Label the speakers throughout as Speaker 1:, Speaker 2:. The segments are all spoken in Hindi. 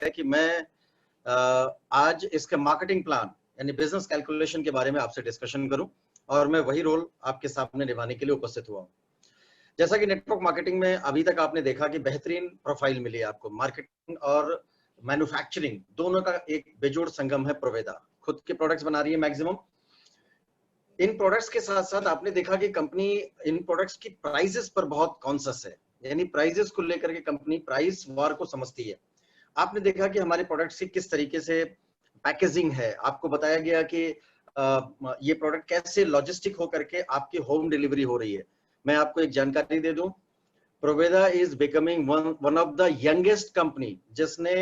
Speaker 1: है कि मैं आज इसके मार्केटिंग प्लान यानी बिजनेस कैलकुलेशन के बारे में आपसे डिस्कशन करूं और मैं वही रोल आपके सामने निभाने के लिए उपस्थित हुआ हूं। जैसा कि नेटवर्क मार्केटिंग में अभी तक आपने देखा कि बेहतरीन प्रोफाइल मिली है आपको। मार्केटिंग और मैन्युफैक्चरिंग दोनों का एक बेजोड़ संगम है प्रोवेदा। खुद के प्रोडक्ट्स बना रही है मैक्सिमम। इन प्रोडक्ट्स के साथ साथ आपने देखा कि कंपनी इन प्रोडक्ट्स की प्राइसेस पर बहुत कॉन्शियस है, यानी प्राइसेस को लेकर के कंपनी प्राइस वार को समझती है। आपने देखा कि हमारे प्रोडक्ट्स की किस तरीके से पैकेजिंग है, आपको बताया गया कि ये प्रोडक्ट कैसे लॉजिस्टिक होकर के आपकी होम डिलीवरी हो रही है। मैं आपको एक जानकारी दे दूं, Proveda is becoming one of the youngest company जिसने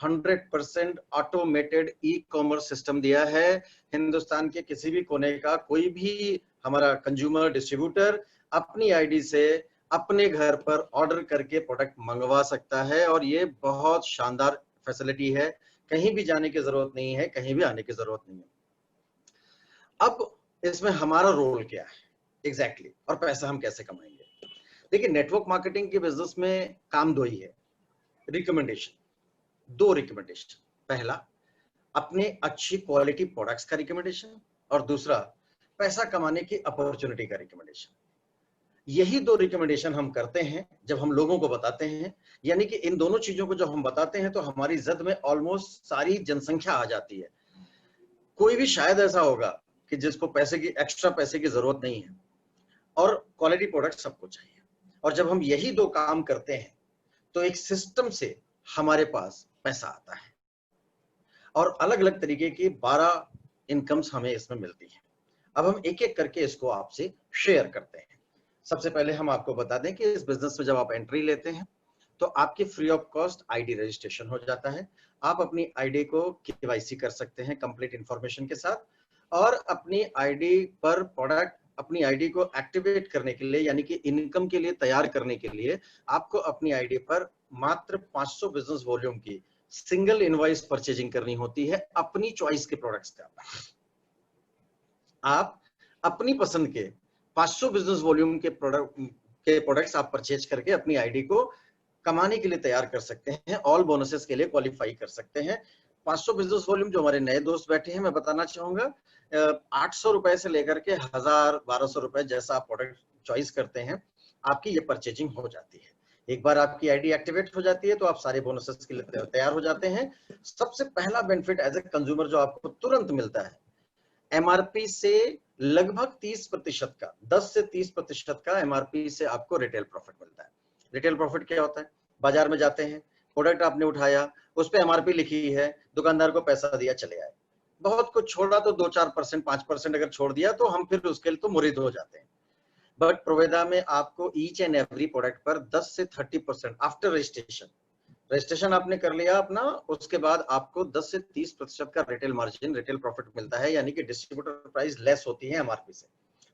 Speaker 1: 100% ऑटोमेटेड ई कॉमर्स सिस्टम दिया है। हिंदुस्तान के किसी भी कोने का कोई भी हमारा कंज्यूमर डिस्ट्रीब्यूटर अपनी आईडी से अपने घर पर ऑर्डर करके प्रोडक्ट मंगवा सकता है और ये बहुत शानदार फैसिलिटी है। कहीं भी जाने की जरूरत नहीं है, कहीं भी आने की जरूरत नहीं है। अब इसमें हमारा रोल क्या है एग्जैक्टली और पैसा हम कैसे कमाएंगे? देखिए, नेटवर्क मार्केटिंग के बिजनेस में काम दो ही है। रिकमेंडेशन, दो रिकमेंडेशन। पहला, अपने अच्छी क्वालिटी प्रोडक्ट्स का रिकमेंडेशन और दूसरा, पैसा कमाने की अपॉर्चुनिटी का रिकमेंडेशन। यही दो रिकमेंडेशन हम करते हैं जब हम लोगों को बताते हैं, यानी कि इन दोनों चीजों को जब हम बताते हैं तो हमारी जद में ऑलमोस्ट सारी जनसंख्या आ जाती है। कोई भी शायद ऐसा होगा कि जिसको पैसे की एक्स्ट्रा पैसे की जरूरत नहीं है और क्वालिटी प्रोडक्ट सबको चाहिए। और जब हम यही दो काम करते हैं तो एक सिस्टम से हमारे पास पैसा आता है और अलग अलग तरीके की 12 इनकम्स हमें इसमें मिलती है। अब हम एक एक करके इसको आपसे शेयर करते हैं। सबसे पहले हम आपको बता दें कि इस बिजनेस में जब आप एंट्री लेते हैं तो आपकी free of cost ID registration हो जाता है। आप अपनी आईडी को केवाईसी कर सकते हैं कंप्लीट इंफॉर्मेशन के साथ और अपनी आईडी पर प्रोडक्ट, अपनी आईडी को एक्टिवेट करने के लिए यानी कि इनकम के लिए तैयार करने के लिए आपको अपनी आईडी पर मात्र 500 बिजनेस वॉल्यूम की सिंगल इनवॉइस परचेजिंग करनी होती है अपनी चॉइस के प्रोडक्ट्स का। आप अपनी पसंद के 500 बिजनेस वॉल्यूम के प्रोडक्ट्स आप परचेज करके अपनी आईडी को कमाने के लिए तैयार कर सकते हैं, ऑल बोनसेस के लिए क्वालिफाई कर सकते हैं। 500 बिजनेस वॉल्यूम जो हमारे नए दोस्त बैठे हैं, मैं बताना चाहूंगा 800 रुपए से लेकर के 1000-1200 रुपए जैसा आप प्रोडक्ट चॉइस करते हैं, आपकी ये परचेजिंग हो जाती है। एक बार आपकी आईडी एक्टिवेट हो जाती है तो आप सारे बोनसेस के लिए तैयार हो जाते हैं। सबसे पहला बेनिफिट एज ए कंज्यूमर जो आपको तुरंत मिलता है, एमआरपी से लगभग 30% का, 10 से 30% का एमआरपी से आपको रिटेल प्रॉफिट मिलता है। रिटेल प्रॉफिट क्या होता है? बाजार में जाते हैं, प्रोडक्ट आपने उठाया, उस पे एमआरपी लिखी है, दुकानदार को पैसा दिया, चले आए। बहुत कुछ छोड़ा तो 2-4%, 5% अगर छोड़ दिया तो हम फिर उसके लिए तो मुरीद हो जाते हैं। बट प्रोवेदा में आपको ईच एंड एवरी प्रोडक्ट पर 10 से 30% आफ्टर रजिस्ट्रेशन आपने कर लिया अपना, उसके बाद आपको 10 से 30% का रिटेल मार्जिन, रिटेल प्रॉफिट मिलता है, यानी कि डिस्ट्रीब्यूटर प्राइस लेस होती है एमआरपी से।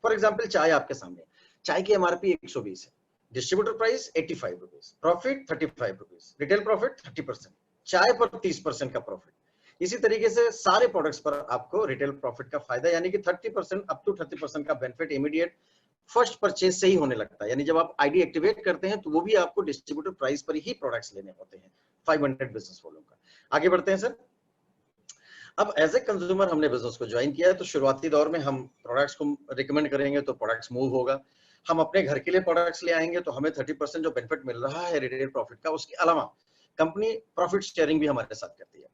Speaker 1: फॉर एग्जांपल, चाय आपके सामने, चाय की एमआरपी 120 है, distributor price 85 rupees, profit 35 rupees, retail profit 30%, चाय पर 30% का प्रॉफिट। इसी तरीके से सारे प्रोडक्ट्स पर आपको रिटेल प्रॉफिट का फायदा, यानी कि 30% अप टू 30% का बेनिफिट इमीडिएट फर्स्ट परचेज से ही होने लगता है। यानी जब आप आईडी एक्टिवेट करते हैं तो वो भी आपको डिस्ट्रीब्यूटर प्राइस पर ही प्रोडक्ट्स लेने होते हैं 500 बिजनेस वॉल्यूम का। आगे बढ़ते हैं सर। अब एज ए कंज्यूमर हमने बिजनेस को ज्वाइन किया है तो शुरुआती दौर में हम प्रोडक्ट्स को रिकमेंड करेंगे तो प्रोडक्ट्स मूव होगा। हम अपने घर के लिए प्रोडक्ट्स ले आएंगे तो हमें 30% जो बेनिफिट मिल रहा है रिटेल प्रॉफिट का, उसके अलावा कंपनी प्रॉफिट शेयरिंग भी हमारे साथ करती है।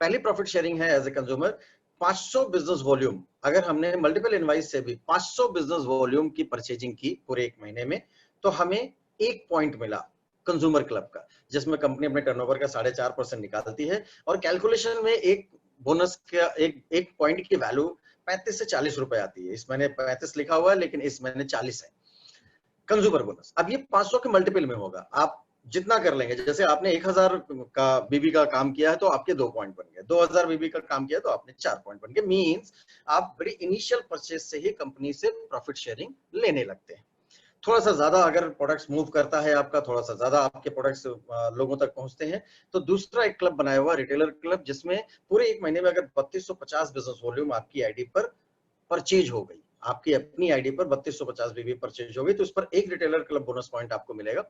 Speaker 1: पहली प्रॉफिट शेयरिंग है as a consumer, 500 business volume, अगर हमने मल्टीपल इनवाइस से भी 500 बिजनेस वॉल्यूम की परचेजिंग की पूरे एक महीने में तो हमें 1 पॉइंट मिला कंज्यूमर क्लब का, जिसमें कंपनी अपने टर्नओवर का 4.5% निकालती है और कैलकुलेशन में एक बोनस का एक पॉइंट की वैल्यू 35 से 40 रुपए आती है। इस महीने 35 लिखा हुआ है लेकिन इस महीने 40 है कंज्यूमर बोनस। अब ये 500 के मल्टीपल में होगा, आप जितना कर लेंगे, जैसे आपने 1000 का बीबी का काम किया है तो आपके 2 पॉइंट बन गए, 2000 बीबी का काम किया तो आपने 4 पॉइंट बन गए। मींस आप बड़ी इनिशियल परचेज से ही कंपनी से प्रॉफिट शेयरिंग लेने लगते हैं। थोड़ा सा ज्यादा अगर प्रोडक्ट्स मूव करता है आपका, थोड़ा सा ज्यादा आपके प्रोडक्ट्स लोगों तक पहुंचते हैं तो दूसरा एक क्लब बनाया हुआ रिटेलर क्लब, जिसमें पूरे एक महीने में अगर 3250 बिजनेस वॉल्यूम आपकी आईडी पर परचेज हो गई, आपकी अपनी आईडी पर 3250 बीबी परचेज हो गई तो उस पर एक रिटेलर क्लब बोनस पॉइंट आपको मिलेगा।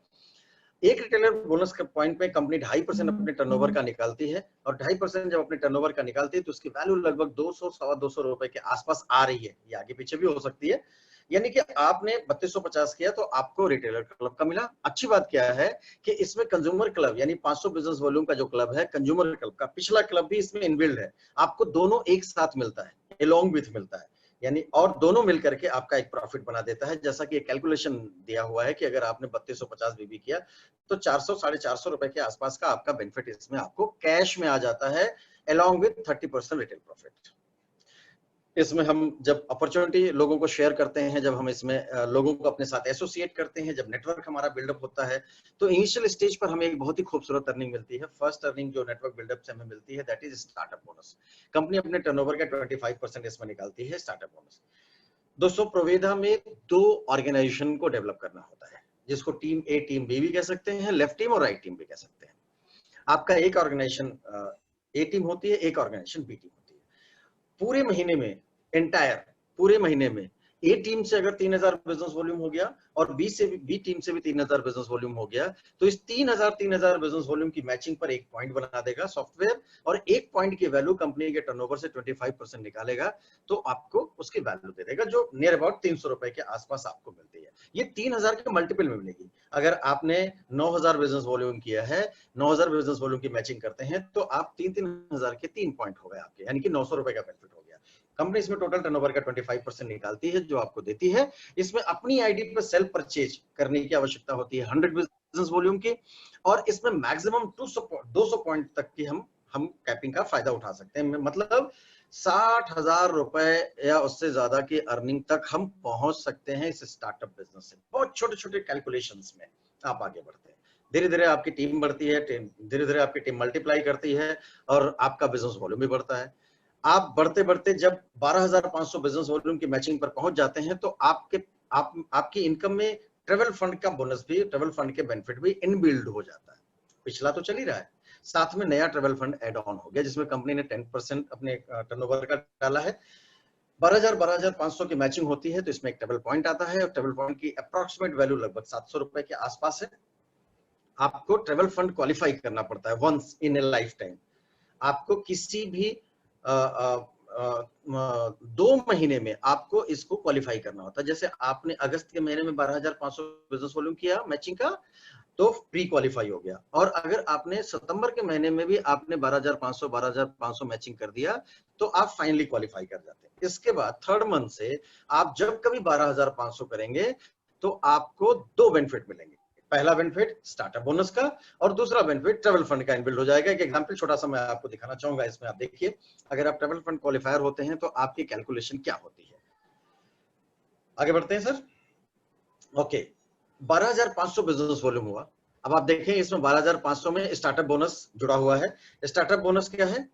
Speaker 1: एक रिटेलर बोनस का पॉइंट पे कंपनी 2.5% अपने टर्नओवर का निकालती है, और 2.5% जब अपने टर्नओवर का निकालती है तो उसकी वैल्यू लगभग 200 सवा 200 रुपए के आसपास आ रही है। ये आगे पीछे भी हो सकती है। यानी कि आपने 3250 किया तो आपको रिटेलर क्लब का मिला। अच्छी बात क्या है कि इसमें कंज्यूमर क्लब यानी 500 बिजनेस वॉल्यूम का जो क्लब है, कंज्यूमर क्लब का पिछला क्लब भी इसमें इनबिल्ड है। आपको दोनों एक साथ मिलता है, एलोंग विथ मिलता है, यानी और दोनों मिलकर के आपका एक प्रॉफिट बना देता है। जैसा कि कैलकुलेशन दिया हुआ है कि अगर आपने 3250 बीबी किया तो 400 450 रुपए के आसपास का आपका बेनिफिट इसमें आपको कैश में आ जाता है, along with 30% रिटेल प्रॉफिट। इसमें हम जब अपॉर्चुनिटी लोगों को शेयर करते हैं, जब हम इसमें लोगों को अपने साथ एसोसिएट करते हैं, जब नेटवर्क हमारा बिल्डअप होता है, तो इनिशियल स्टेज पर हमें एक बहुत ही खूबसूरत अर्निंग मिलती है। फर्स्ट अर्निंग जो नेटवर्क बिल्डअप से हमें मिलती है, that is startup bonus. Company अपने टर्नओवर का 25% इसमें निकालती है स्टार्टअप बोनस। दोस्तों, प्रोवेदा में 2 ऑर्गेनाइजेशन को डेवलप करना होता है, जिसको टीम ए टीम बी भी कह सकते हैं, लेफ्ट टीम और राइट टीम भी कह सकते हैं। आपका एक ऑर्गेनाइजेशन ए टीम होती है, एक ऑर्गेनाइजेशन बी टीम होती है। पूरे महीने में, एंटायर पूरे महीने में ए टीम से अगर 3000 बिजनेस वॉल्यूम हो गया और बी टीम से भी 3000 बिजनेस वॉल्यूम हो गया, तो इस 3000 बिजनेस वॉल्यूम की मैचिंग पर एक पॉइंट बना देगा सॉफ्टवेयर, और एक पॉइंट की वैल्यू कंपनी के टर्नओवर से 25% निकालेगा, तो आपको उसकी वैल्यू दे देगा, जो नियर अबाउट 300 रुपए के आसपास आपको मिलती है। ये 3000 के मल्टीपल में मिलेगी। अगर आपने 9000 बिजनेस वॉल्यूम किया है, 9000 बिजनेस वॉल्यूम की मैचिंग करते हैं, तो आप 3000 के 3 पॉइंट हो गए आपके, यानी कि 900 रुपए का बेनिफिट हो गया। कंपनी इसमें टोटल टर्नओवर का 25% निकालती है, जो आपको देती है। इसमें अपनी आईडी पर सेल्फ परचेज करने की आवश्यकता होती है 100 बिजनेस वॉल्यूम की, और इसमें मैक्सिमम 200 पॉइंट तक की हम कैपिंग का फायदा उठा सकते हैं। मतलब 60,000 रुपए या उससे ज्यादा की अर्निंग तक हम पहुंच सकते हैं इस स्टार्टअप बिजनेस से। बहुत छोटे छोटे कैलकुलेशंस में आप आगे बढ़ते हैं, धीरे धीरे आपकी टीम बढ़ती है, धीरे धीरे आपकी टीम मल्टीप्लाई करती है, और आपका बिजनेस वॉल्यूम भी बढ़ता है। आप बढ़ते बढ़ते जब 12,500 बिजनेस वॉल्यूम की मैचिंग पर पहुंच जाते हैं, तो आपकी इनकम में ट्रेवल फंड का बोनस भी, ट्रेवल फंड के बेनिफिट भी इनबिल्ड हो जाता है। पिछला तो चल ही रहा है, साथ में नया ट्रेवल फंड एड ऑन हो गया, जिसमें कंपनी ने 10% अपने टर्नओवर का डाला है। 12,500 की मैचिंग होती है, तो इसमें एक ट्रेवल पॉइंट आता है, और ट्रेवल पॉइंट की अप्रोक्सीमेट वैल्यू लगभग 700 रुपए के आसपास है। आपको ट्रेवल फंड क्वालिफाई करना पड़ता है once in a lifetime. आपको किसी भी 2 महीने में आपको इसको क्वालिफाई करना होता है। जैसे आपने अगस्त के महीने में 12,500 बिजनेस वॉल्यूम किया मैचिंग का, तो प्री क्वालिफाई हो गया। और अगर आपने सितंबर के महीने में भी आपने 12,500 मैचिंग कर दिया, तो आप फाइनली क्वालिफाई कर जाते हैं। इसके बाद थर्ड मंथ से आप जब कभी 12,500 करेंगे, तो आपको 2 बेनिफिट मिलेंगे। पहला बेनिफिट स्टार्टअप बोनस का, और दूसरा बेनिफिट ट्रेवल फंड का इनबिल्ड हो जाएगा। एक एग्जांपल छोटा सा मैं आपको दिखाना चाहूंगा, इसमें आप देखिए, अगर आप ट्रेवल फंड क्वालिफायर होते हैं तो आपकी कैलकुलेशन क्या होती है। आगे बढ़ते हैं सर। ओके, 12,500 बिजनेस वॉल्यूम हुआ। अब आप देखें, इसमें 12,500 में स्टार्टअप बोनस जुड़ा हुआ है। स्टार्टअप बोनस क्या है,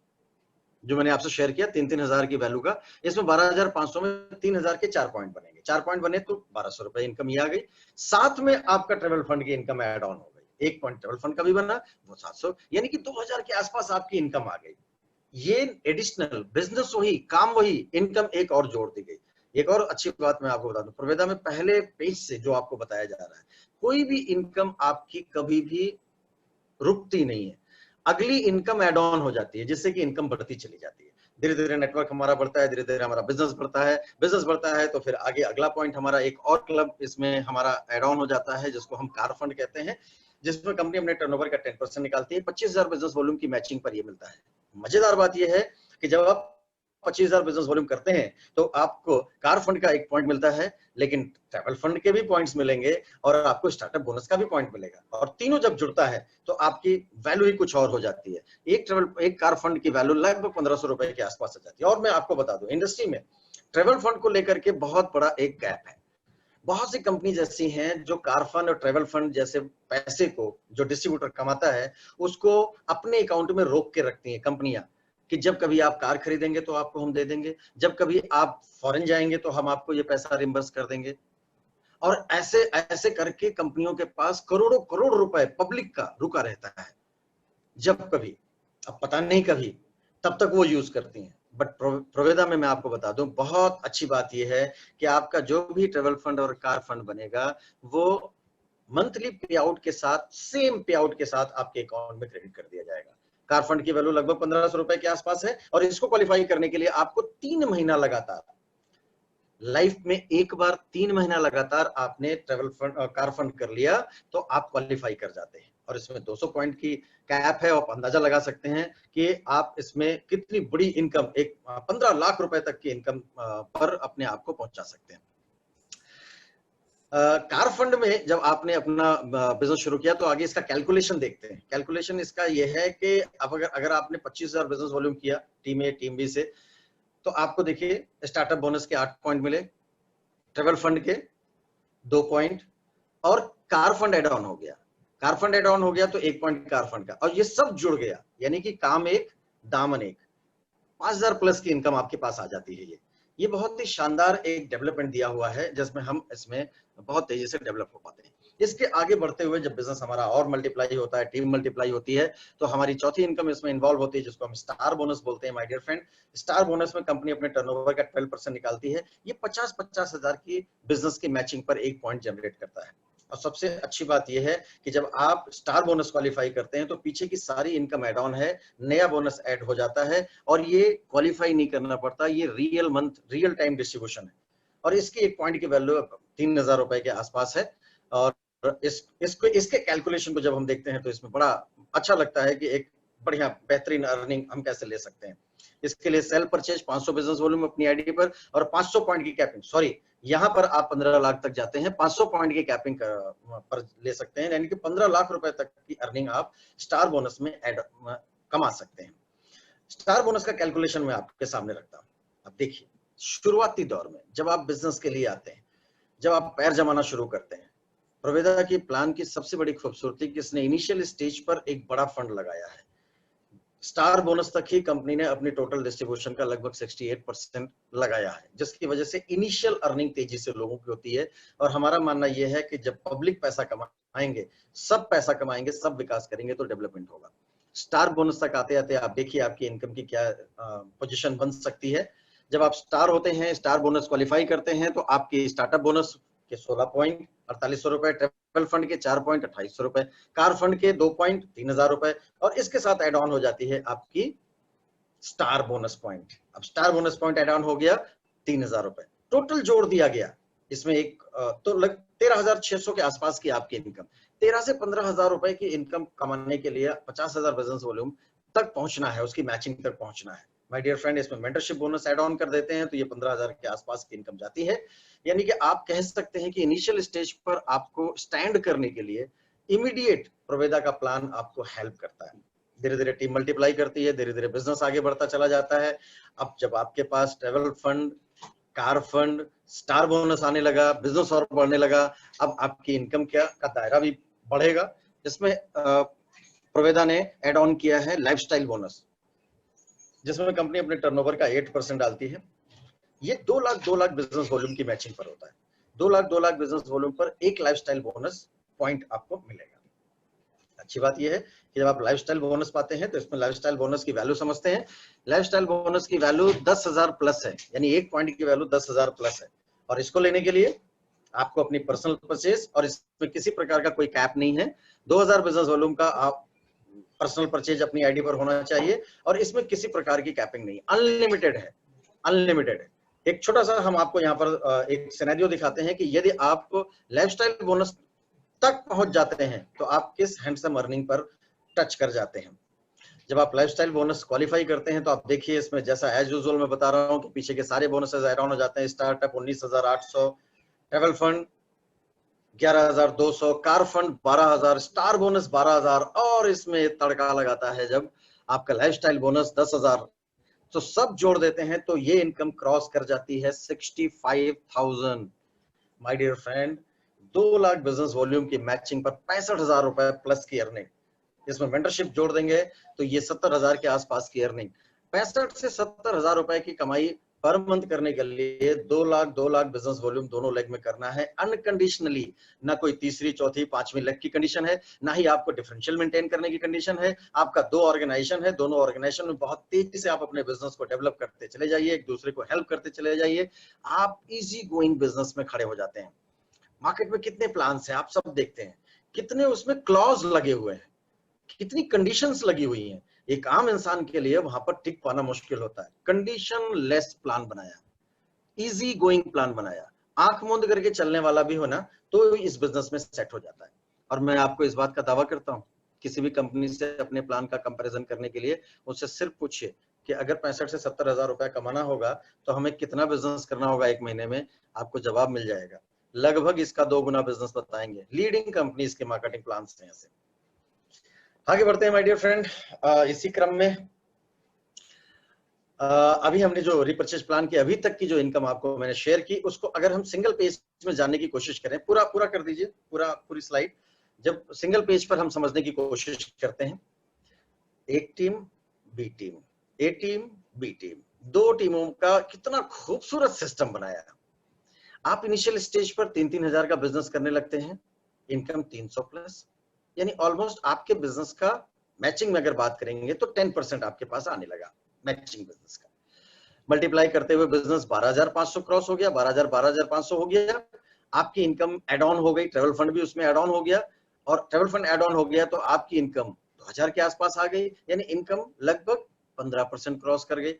Speaker 1: जो मैंने आपसे शेयर किया 3-3 हजार की वैल्यू का। इसमें 12,500 में 3,000 के 4 पॉइंट बनेंगे, 4 पॉइंट बने तो 1,200 रुपए इनकम ही आ गई। साथ में आपका ट्रेवल फंड की इनकम एड ऑन हो गई, 1 पॉइंट ट्रेवल फंड का भी बना, वो 700, यानी कि 2,000 के आसपास आपकी इनकम आ गई। ये एडिशनल बिजनेस वही, काम वही, इनकम एक और जोड़ दी गई। एक और अच्छी बात मैं आपको बता दूं, प्रोवेदा में पहले पेज से जो आपको बताया जा रहा है, कोई भी इनकम आपकी कभी भी रुकती नहीं है, अगली इनकम एड ऑन हो जाती है, जिससे कि इनकम बढ़ती चली जाती है। धीरे धीरे नेटवर्क हमारा बढ़ता है, धीरे धीरे हमारा बिजनेस बढ़ता है। बिजनेस बढ़ता है तो फिर आगे अगला पॉइंट हमारा एक और क्लब इसमें हमारा एड ऑन हो जाता है, जिसको हम कार फंड कहते हैं, जिसमें कंपनी अपने टर्नओवर का 10% निकालती है। 25,000 बिजनेस वॉल्यूम की मैचिंग पर ये मिलता है। मजेदार बात यह है कि जब आप 25,000 बिजनेस वॉल्यूम करते हैं, तो आपको कार फंड का 1 पॉइंट मिलता है, लेकिन ट्रैवल फंड के भी पॉइंट्स मिलेंगे, और आपको स्टार्टअप बोनस का भी पॉइंट मिलेगा, और तीनों जब जुड़ता है तो आपकी वैल्यू ही कुछ और हो जाती है। एक कार फंड की वैल्यू लगभग 1,500 रुपए के आसपास आ जाती है। और मैं आपको बता दूं, इंडस्ट्री में ट्रैवल फंड को लेकर के बहुत बड़ा एक गैप है। बहुत सी कंपनी जैसी हैं जो कार फंड और ट्रैवल फंड जैसे पैसे को जो डिस्ट्रीब्यूटर कमाता है, उसको अपने अकाउंट में रोक के रखती हैं कंपनियां, कि जब कभी आप कार खरीदेंगे तो आपको हम दे देंगे, जब कभी आप फॉरेन जाएंगे तो हम आपको ये पैसा रिम्बर्स कर देंगे। और ऐसे ऐसे करके कंपनियों के पास करोड़ों करोड़ रुपए पब्लिक का रुका रहता है। जब कभी, अब पता नहीं कभी, तब तक वो यूज करती हैं। बट प्रोवेदा में मैं आपको बता दूं, बहुत अच्छी बात यह है कि आपका जो भी ट्रेवल फंड और कार फंड बनेगा, वो मंथली पे आउट के साथ, सेम पे आउट के साथ आपके अकाउंट में क्रेडिट कर दिया जाएगा। कार फंड की वैल्यू लगभग 1500 रुपए के आसपास है और इसको क्वालिफाई करने के लिए आपको 3 महीना लगातार, लाइफ में एक बार 3 महीना लगातार आपने ट्रेवल फंड कार फंड कर लिया तो आप क्वालिफाई कर जाते हैं। और इसमें 200 पॉइंट की कैप है, आप अंदाजा लगा सकते हैं कि आप इसमें कितनी बड़ी इनकम, एक 15 लाख रुपए तक की इनकम पर अपने आप को पहुंचा सकते हैं। कार फंड में जब आपने अपना बिजनेस शुरू किया तो आगे इसका कैलकुलेशन देखते हैं। कैलकुलेशन इसका यह है कि अब अगर आपने 25,000 बिजनेस वॉल्यूम किया टीम ए टीम बी से, तो आपको देखिए स्टार्टअप बोनस के 8 पॉइंट मिले, ट्रेवल फंड के 2 पॉइंट और कार फंड एड ऑन हो गया। कार फंड एड ऑन हो गया तो 1 पॉइंट कार फंड का, और ये सब जुड़ गया, यानी कि काम एक दामन एक, 5,000 प्लस की इनकम आपके पास आ जाती है। ये बहुत ही शानदार एक डेवलपमेंट दिया हुआ है जिसमें हम इसमें बहुत तेजी से डेवलप हो पाते हैं। इसके आगे बढ़ते हुए जब बिजनेस हमारा और मल्टीप्लाई होता है, टीम मल्टीप्लाई होती है, तो हमारी चौथी इनकम इसमें इन्वॉल्व होती है जिसको हम स्टार बोनस बोलते हैं। My dear friend, star bonus में कंपनी अपने टर्नओवर का 12% निकालती है। ये 50-50 हजार की बिजनेस की मैचिंग पर 1 पॉइंट जनरेट करता है। और सबसे अच्छी बात यह है कि जब आप स्टार बोनस क्वालिफाई करते हैं तो पीछे की सारी इनकम एड ऑन है, नया बोनस ऐड हो जाता है और ये क्वालिफाई नहीं करना पड़ता, ये real month real time distribution है। और इसकी 1 पॉइंट की वैल्यू 3,000 रुपए के आसपास है। और इसके कैलकुलेशन को जब हम देखते हैं तो इसमें बड़ा अच्छा लगता है कि एक बढ़िया बेहतरीन अर्निंग हम कैसे ले सकते हैं। इसके लिए सेल परचेज 500 बिजनेस वॉल्यूम अपनी आईडी पर और 500 पॉइंट की कैपिंग, सॉरी यहाँ पर आप 15 लाख तक जाते हैं, 500 पॉइंट की कैपिंग पर ले सकते हैं, यानी कि 15 लाख रुपए तक की अर्निंग आप स्टार बोनस में कमा सकते हैं। स्टार बोनस का कैलकुलेशन मैं आपके सामने रखता हूं। अब देखिए, शुरुआती दौर में जब आप बिजनेस के लिए आते हैं, जब आप पैर जमाना शुरू करते हैं, प्रोवेदा की प्लान की सबसे बड़ी खूबसूरती कि इसने इनिशियल स्टेज पर एक बड़ा फंड लगाया है। स्टार बोनस तक ही कंपनी ने अपनी टोटल डिस्ट्रीब्यूशन का लगभग 68% लगाया है, जिसकी वजह से इनिशियल अर्निंग तेजी से लोगों की होती है। और हमारा मानना यह है कि जब पब्लिक पैसा कमाएंगे, सब पैसा कमाएंगे, सब विकास करेंगे तो डेवलपमेंट होगा। स्टार बोनस तक आते आते आप देखिए आपकी इनकम की क्या पोजीशन बन सकती है। जब आप स्टार होते हैं, स्टार बोनस क्वालिफाई करते हैं, तो आपकी स्टार्टअप बोनस के 16 पॉइंट 4800 रुपए, ट्रेवल फंड के 4 पॉइंट 2800 रुपए, कार फंड के 2 पॉइंट 3000 रुपए, और इसके साथ एड ऑन हो जाती है आपकी स्टार बोनस पॉइंट। अब star bonus point add on हो गया 3000 रुपए, टोटल जोड़ दिया गया इसमें एक तो लग 13,600 के आसपास की आपकी इनकम। 13 से 15,000 रुपए की इनकम कमाने के लिए 50,000 बिजनेस वॉल्यूम तक पहुंचना है, उसकी मैचिंग तक पहुंचना है। माय डियर फ्रेंड, इसमें मेंटरशिप बोनस ऐड ऑन कर देते हैं तो ये 15,000 के आसपास की इनकम जाती है। यानी कि आप कह सकते हैं कि इनिशियल स्टेज पर आपको स्टैंड करने के लिए इमीडिएट प्रोवेदा का प्लान आपको हेल्प करता है। धीरे धीरे टीम मल्टीप्लाई करती है, धीरे धीरे बिजनेस आगे बढ़ता चला जाता है। अब जब आपके पास travel fund, car fund, star bonus आने लगा, बिजनेस और बढ़ने लगा, अब आपकी इनकम का दायरा भी बढ़ेगा। इसमें प्रोवेदा ने ऐड ऑन किया है लाइफस्टाइल बोनस, जिसमें कंपनी अपने टर्नओवर का 8% डालती है। ये 2 लाख बिजनेस वॉल्यूम की मैचिंग पर होता है। 2 लाख बिजनेस वॉल्यूम पर एक लाइफस्टाइल बोनस पॉइंट आपको मिलेगा। अच्छी बात यह है कि जब आप लाइफस्टाइल बोनस पाते हैं तो इसमें लाइफस्टाइल बोनस की वैल्यू समझते हैं। लाइफस्टाइल बोनस की वैल्यू 10,000 प्लस है, यानी 1 पॉइंट की वैल्यू 10,000 प्लस है। और इसको लेने के लिए आपको अपनी पर्सनल परचेज, और इसमें किसी प्रकार का कोई कैप नहीं है, 2000 बिजनेस वॉल्यूम का आप पर्सनल परचेज अपनी आईडी पर होना चाहिए और इसमें किसी प्रकार की कैपिंग नहीं, अनलिमिटेड है, अनलिमिटेड है। एक छोटा सा हम आपको यहाँ पर एक सिनेरियो दिखाते हैं कि यदि आप लाइफस्टाइल बोनस तक पहुंच जाते हैं तो आप किस हैंडसम अर्निंग पर टच कर जाते हैं। जब आप लाइफस्टाइल बोनस क्वालिफाई करते हैं तो आप देखिए इसमें जैसा एज यूजुअल मैं बता रहा हूं कि पीछे के सारे बोनसेस ऐड ऑन हो जाते हैं। Startup 19,800, travel fund 11,200, car fund 12,000, star bonus 12,000, और इसमें तड़का लगाता है जब आपका लाइफस्टाइल बोनस 10,000। तो सब जोड़ देते हैं तो ये इनकम क्रॉस कर जाती है 65,000। My dear friend, 2 lakh business volume की मैचिंग पर 65,000 रुपए प्लस की अर्निंग, इसमें मेंटरशिप जोड़ देंगे तो ये 70,000 के आसपास की अर्निंग। 65 से 70,000 रुपए की कमाई पर मंथ करने के लिए 2 लाख बिजनेस वॉल्यूम दोनों लेग में करना है अनकंडीशनली। ना कोई तीसरी, चौथी, पांचवी लेग की कंडीशन है, ना ही आपको डिफरेंशियल मेंटेन करने की कंडीशन है। आपका 2 ऑर्गेनाइजेशन है, दोनों ऑर्गेनाइजेशन में बहुत तेजी से आप अपने बिजनेस को डेवलप करते चले जाइए, एक दूसरे को हेल्प करते चले जाइए, आप इजी गोइंग बिजनेस में खड़े हो जाते हैं। मार्केट में कितने प्लान्स हैं आप सब देखते हैं, कितने उसमें क्लॉज लगे हुए हैं, कितनी कंडीशंस लगी हुई हैं। एक आम इंसान के लिए वहां पर टिक पाना मुश्किल होता है। कंडीशन लेस प्लान बनाया, इजी गोइंग प्लान बनाया, आंख मूंद करके चलने वाला भी हो ना तो इस बिजनेस में सेट हो जाता है। और मैं आपको इस बात का दावा करता हूं, किसी भी कंपनी से अपने प्लान का कंपैरिजन करने के लिए उससे सिर्फ पूछिए कि अगर 65 से 70 हजार रुपया कमाना होगा तो हमें कितना बिजनेस करना होगा एक महीने में, आपको जवाब मिल जाएगा। लगभग इसका 2 गुना बिजनेस बताएंगे लीडिंग कंपनीज के मार्केटिंग प्लान से। ऐसे आगे बढ़ते हैं माय डियर फ्रेंड। इसी क्रम में अभी हमने जो रिपर्चेज प्लान की अभी तक की जो इनकम आपको मैंने शेयर की, उसको अगर हम सिंगल पेज में जानने की कोशिश करें, पूरा कर दीजिए, पूरी स्लाइड। जब सिंगल पेज पर हम समझने की कोशिश करते हैं, एक टीम बी टीम, ए टीम बी टीम, दो टीमों का कितना खूबसूरत सिस्टम बनाया। आप इनिशियल स्टेज पर 3-3 हजार का बिजनेस करने लगते हैं, इनकम 300 प्लस, यानी ऑलमोस्ट आपके बिजनेस का मैचिंग में अगर बात करेंगे तो 10% आपके पास आने लगा मैचिंग बिजनेस का। मल्टीप्लाई करते हुए बिजनेस 12,500 क्रॉस हो गया, 12,500 हो गया, आपकी इनकम एड ऑन हो गई, ट्रेवल फंड भी उसमें एड ऑन हो गया, और ट्रेवल फंड एड ऑन हो गया तो आपकी इनकम 2,000 के आसपास आ गई, यानी इनकम लगभग 15% क्रॉस कर गई।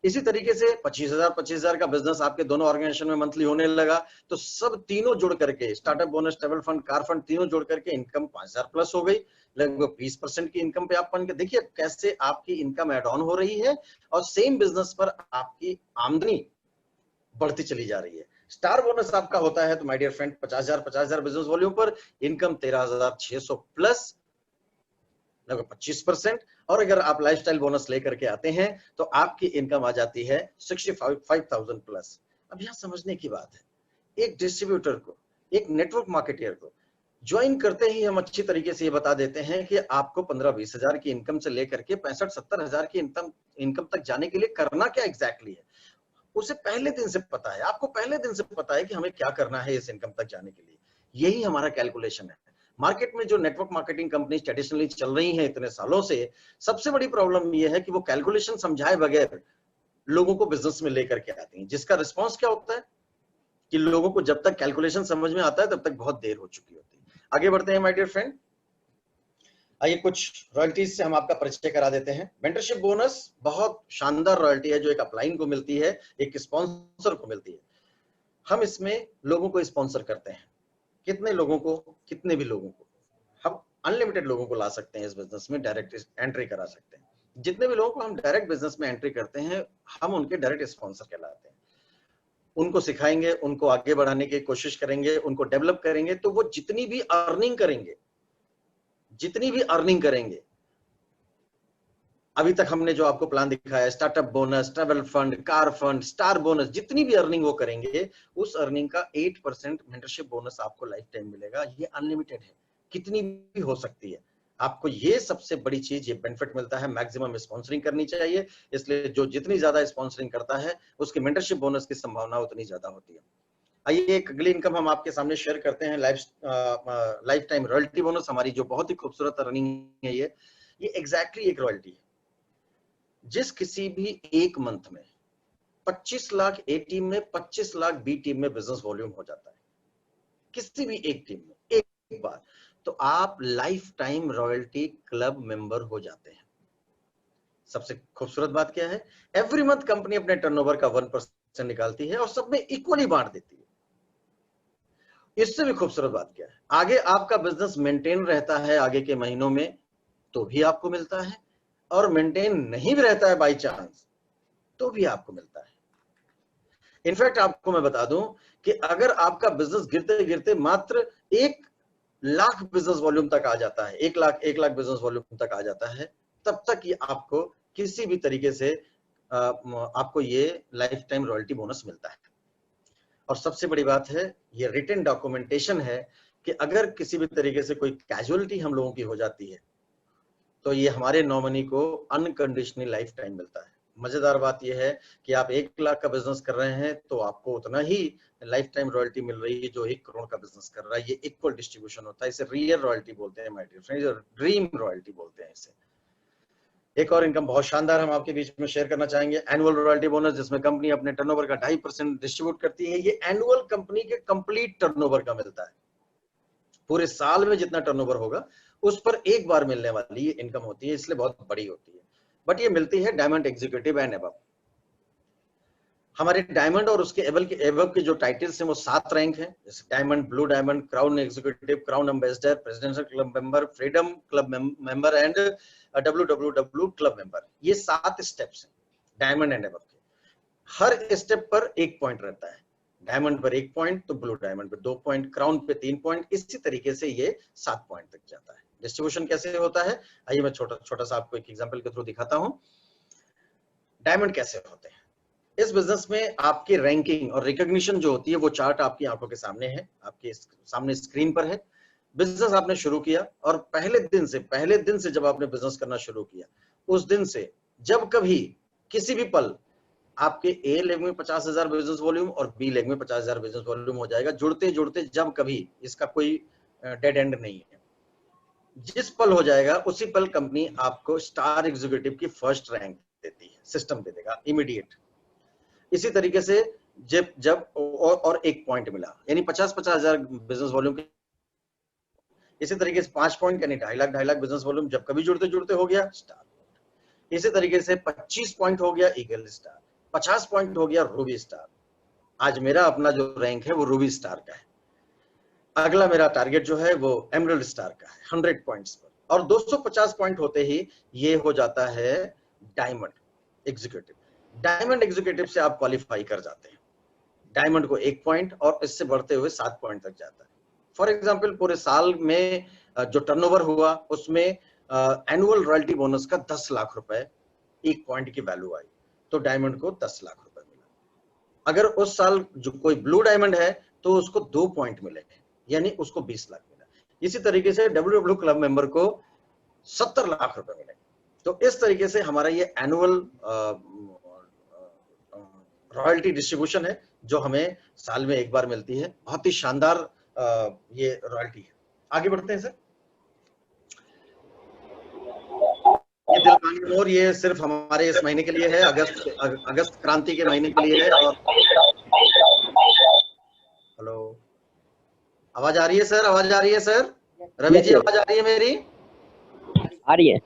Speaker 1: इसी तरीके से 25,000 का बिजनेस आपके दोनों ऑर्गेनाइजेशन में मंथली होने लगा, तो सब तीनों जुड़ करके, startup bonus, travel fund, car fund, तीनों जुड़ करके इनकम 5,000 प्लस हो गई। लगभग 20% की इनकम पे आप बन के देखिए कैसे आपकी इनकम एड ऑन हो रही है और सेम बिजनेस पर आपकी आमदनी बढ़ती चली जा रही है। स्टार बोनस आपका होता है तो my dear friend 50,000 business volume पर इनकम 13,600 प्लस, लगभग 25%। और अगर आप लाइफस्टाइल बोनस लेकर के आते हैं तो आपकी इनकम आ जाती है 65,000 प्लस। अब यहां समझने की बात है, एक डिस्ट्रीब्यूटर को, एक नेटवर्क मार्केटियर को ज्वाइन करते ही हम अच्छी तरीके से ये बता देते हैं कि आपको 15-20 हजार की इनकम से लेकर के 65-70 हजार की इनकम तक जाने के लिए करना क्या एग्जैक्टली है, उसे पहले दिन से पता है। आपको पहले दिन से पता है कि हमें क्या करना है इस इनकम तक जाने के लिए। यही हमारा कैलकुलेशन है। मार्केट में जो नेटवर्क मार्केटिंग कंपनी ट्रेडिशनली चल रही है इतने सालों से, सबसे बड़ी प्रॉब्लम यह है कि वो कैलकुलेशन समझाए बगैर लोगों को बिजनेस में लेकर के आती हैं, जिसका रिस्पॉन्स क्या होता है कि लोगों को जब तक कैलकुलेशन समझ में आता है तब तक बहुत देर हो चुकी होती है। आगे बढ़ते हैं माय डियर फ्रेंड। आइए कुछ रॉयल्टीज से हम आपका परिचय करा देते हैं। मेंटरशिप बोनस बहुत शानदार रॉयल्टी है जो एक अपलाइन को मिलती है, एक स्पॉन्सर को मिलती है। हम इसमें लोगों को स्पॉन्सर करते हैं, कितने लोगों को, कितने भी लोगों को, हम अनलिमिटेड लोगों को ला सकते हैं इस बिजनेस में, डायरेक्ट एंट्री करा सकते हैं। जितने भी लोगों को हम डायरेक्ट बिजनेस में एंट्री करते हैं हम उनके डायरेक्ट स्पॉन्सर कहलाते हैं। उनको सिखाएंगे, उनको आगे बढ़ाने की कोशिश करेंगे, उनको डेवलप करेंगे, तो वो जितनी भी अर्निंग करेंगे, अभी तक हमने जो आपको प्लान दिखाया, startup bonus, travel fund, car fund, star bonus, जितनी भी अर्निंग वो करेंगे उस अर्निंग का 8% मेंटरशिप बोनस आपको लाइफ टाइम मिलेगा। ये अनलिमिटेड है, कितनी भी हो सकती है। आपको ये सबसे बड़ी चीज, ये बेनिफिट मिलता है। मैक्सिमम स्पॉन्सरिंग करनी चाहिए, इसलिए जो जितनी ज्यादा स्पॉन्सरिंग करता है उसकी मेंटरशिप बोनस की संभावना उतनी ज्यादा होती है। आइए एक अगली इनकम हम आपके सामने शेयर करते हैं, लाइफ टाइम रॉयल्टी बोनस, हमारी जो बहुत ही खूबसूरत अर्निंग है। ये एग्जैक्टली एक रॉयल्टी है। जिस किसी भी एक मंथ में 25 लाख ए टीम में, 25 लाख बी टीम में बिजनेस वॉल्यूम हो जाता है, किसी भी एक टीम में एक बार, तो आप life time royalty club member हो जाते हैं। सबसे खूबसूरत बात क्या है, एवरी मंथ कंपनी अपने टर्नओवर का 1% निकालती है और सब में इक्वली बांट देती है। इससे भी खूबसूरत बात क्या है, आगे आपका बिजनेस मेंटेन रहता है आगे के महीनों में तो भी आपको मिलता है, और मेंटेन नहीं भी रहता है बाई चांस तो भी आपको मिलता है। इनफैक्ट आपको मैं बता दूं कि अगर आपका बिजनेस गिरते गिरते मात्र 1 लाख बिजनेस वॉल्यूम तक आ जाता है, 1 लाख बिजनेस वॉल्यूम तक आ जाता है, तब तक ये आपको किसी भी तरीके से आपको ये लाइफ टाइम रॉयल्टी बोनस मिलता है। और सबसे बड़ी बात है, ये रिटन डॉक्यूमेंटेशन है कि अगर किसी भी तरीके से कोई कैजुअलिटी हम लोगों की हो जाती है तो ये हमारे नॉमिनी को अनकंडीशनली लाइफ टाइम मिलता है। मजेदार बात यह है कि आप 1 लाख का बिजनेस कर रहे हैं तो आपको उतना ही लाइफ टाइम रॉयल्टी मिल रही है जो 1 करोड़ का बिजनेस कर रहा है। ये इक्वल डिस्ट्रीब्यूशन होता है, इसे रियल रॉयल्टी बोलते हैं my dear friends, dream royalty बोलते हैं इसे। एक और इनकम बहुत शानदार हम आपके बीच में शेयर करना चाहेंगे, एनुअल रॉयल्टी बोनस, जिसमें कंपनी अपने टर्नओवर का 2.5% डिस्ट्रीब्यूट करती है। ये एनुअल कंपनी के कंप्लीट टर्नओवर का मिलता है, पूरे साल में जितना टर्नओवर होगा उस पर एक बार मिलने वाली ये इनकम होती है, इसलिए बहुत बड़ी होती है। बट ये मिलती है डायमंड एग्जीक्यूटिव एंड अबव। हमारे डायमंड और उसके एबव के जो टाइटल्स हैं वो 7 रैंक हैं, जैसे diamond, blue diamond, crown executive, crown ambassador, presidential club member, freedom club member and WWW club member. ये 7 स्टेप्स हैं डायमंड एंड अबव के। हर स्टेप पर 1 पॉइंट रहता है, डायमंड पर 1 पॉइंट, तो ब्लू डायमंड पे 2 पॉइंट, क्राउन पे 3 पॉइंट, इसी तरीके से ये 7 पॉइंट तक जाता है। डिस्ट्रीब्यूशन कैसे होता है, आइए मैं छोटा सा आपको एक एग्जांपल के थ्रू दिखाता हूं। डायमंड कैसे होते हैं इस बिजनेस में, आपकी रैंकिंग और रिकॉग्निशन जो होती है वो चार्ट आपकी आंखों के सामने है, आपके सामने स्क्रीन पर है। बिजनेस आपने शुरू किया और पहले दिन से जब आपने बिजनेस करना शुरू किया, उस दिन से जब कभी किसी भी पल आपके ए लेग में 50,000 बिजनेस वॉल्यूम और बी लेग में 50,000 बिजनेस वॉल्यूम हो जाएगा, जुड़ते जुड़ते जब कभी, इसका कोई डेड एंड नहीं है। जिस पल हो जाएगा उसी पल कंपनी आपको स्टार एग्जीक्यूटिव की फर्स्ट रैंक देती है, सिस्टम दे देगा इमीडिएट। इसी तरीके से जब और 1 पॉइंट मिला, यानी 50,000 बिजनेस वॉल्यूम के, इसी तरीके से 5 पॉइंट यानी 2.5 लाख बिजनेस वॉल्यूम जब कभी जुड़ते जुड़ते हो गया, स्टार। इसी तरीके से 25 पॉइंट हो गया ईगल स्टार, 50 पॉइंट हो गया रूबी स्टार। आज मेरा अपना जो रैंक है वो रूबी स्टार का है। अगला मेरा टारगेट जो है वो एमरल्ड स्टार का है 100 पॉइंट्स पर, और 250 पॉइंट होते ही ये हो जाता है डायमंड एग्जीक्यूटिव। डायमंड एग्जीक्यूटिव से आप क्वालिफाई कर जाते हैं, डायमंड को 1 पॉइंट और इससे बढ़ते हुए 7 पॉइंट तक जाता है। फॉर एग्जांपल पूरे साल में जो टर्नओवर हुआ उसमें एनुअल रॉयल्टी बोनस का 10 लाख रुपए 1 पॉइंट की वैल्यू आई, तो डायमंड को 10 लाख रुपए मिला। अगर उस साल जो कोई ब्लू डायमंड है तो उसको 2 पॉइंट मिले, यानी उसको 20 लाख मिला। इसी तरीके से WW क्लब मेंबर को 70 लाख रुपए मिले। तो इस तरीके से हमारा ये एनुअल रॉयल्टी डिस्ट्रीब्यूशन है जो हमें साल में एक बार मिलती है। बहुत ही शानदार ये रॉयल्टी है। आगे बढ़ते हैं सर। ये दिल मांगे मोर, ये सिर्फ हमारे इस महीने के लिए है, अगस्त क्रांति के महीने के लिए है। और हेलो, आवाज आ रही है सर? आवाज आ रही है सर? रवि जी आवाज आ रही है मेरी?
Speaker 2: आ रही है।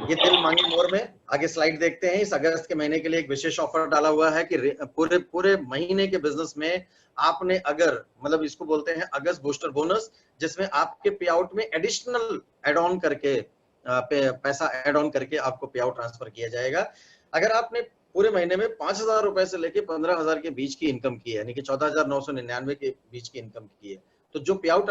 Speaker 1: ये दिल मांगे मोर में आगे स्लाइड देखते हैं। इस अगस्त के महीने के लिए एक विशेष ऑफर डाला हुआ है कि पूरे महीने के बिजनेस में आपने अगर, मतलब इसको बोलते हैं अगस्त बूस्टर बोनस, जिसमें आपके पे आउट में एडिशनल एड ऑन करके पैसा एड ऑन करके आपको पे आउट ट्रांसफर किया जाएगा। अगर आपने पूरे महीने में 5,000 रुपए से लेके 15,000 के बीच की इनकम की है, यानी कि 14,999 के बीच की इनकम की है, तो जो पे आउट